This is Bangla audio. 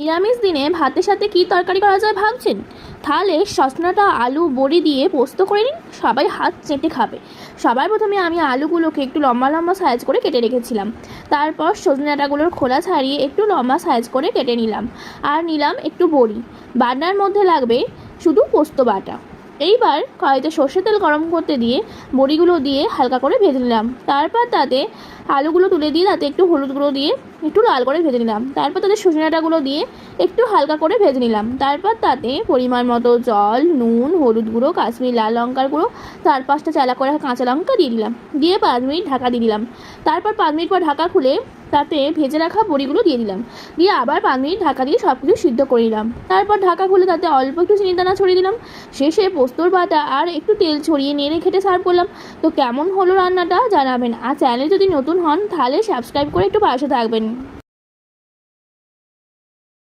নিরামিষ দিনে ভাতের সাথে কি তরকারি করা যায় ভাবছেন? তাহলে সজনাটা আলু বড়ি দিয়ে পোস্ত করে নিন, সবাই হাত চেটে খাবে। সবার প্রথমে আমি আলুগুলোকে একটু লম্বা লম্বা সাইজ করে কেটে রেখেছিলাম। তারপর সজনে ডাঁটাগুলোর খোলা ছাড়িয়ে একটু লম্বা সাইজ করে কেটে নিলাম। আর নিলাম একটু বড়ি। বাটনার মধ্যে লাগবে শুধু পোস্ত বাটা। এইবার কড়াইতে সর্ষের তেল গরম করতে দিয়ে বড়িগুলো দিয়ে হালকা করে ভেজে নিলাম। তারপর তাতে আলুগুলো তুলে দিয়ে তাতে একটু হলুদ গুঁড়ো দিয়ে একটু লাল করে ভেজে নিলাম। তারপর তাতে সজনে ডাঁটাগুলো দিয়ে একটু হালকা করে ভেজে নিলাম। তারপর তাতে পরিমাণ মতো জল, নুন, হলুদ গুঁড়ো, কাশ্মীরি লাল লঙ্কার গুঁড়ো, 4-5টা চালা করে কাঁচা লঙ্কা দিয়ে দিলাম। দিয়ে 5 মিনিট ঢাকা দিয়ে দিলাম। তারপর 5 মিনিট পর ঢাকা খুলে তাতে ভেজে রাখা বড়িগুলো দিয়ে দিলাম। দিয়ে আবার 5 মিনিট ঢাকা দিয়ে সব কিছু সিদ্ধ করে নিলাম। তারপর ঢাকা খুলে তাতে অল্প একটু চিনি দানা ছড়িয়ে দিলাম। শেষে পোস্তর বাটা আর একটু তেল ছড়িয়ে নেড়ে খেটে সার্ভ করলাম। তো কেমন হলো রান্নাটা জানাবেন। আর চ্যানেলে যদি নতুন হন তাহলে সাবস্ক্রাইব করে একটু পাশে থাকবেন।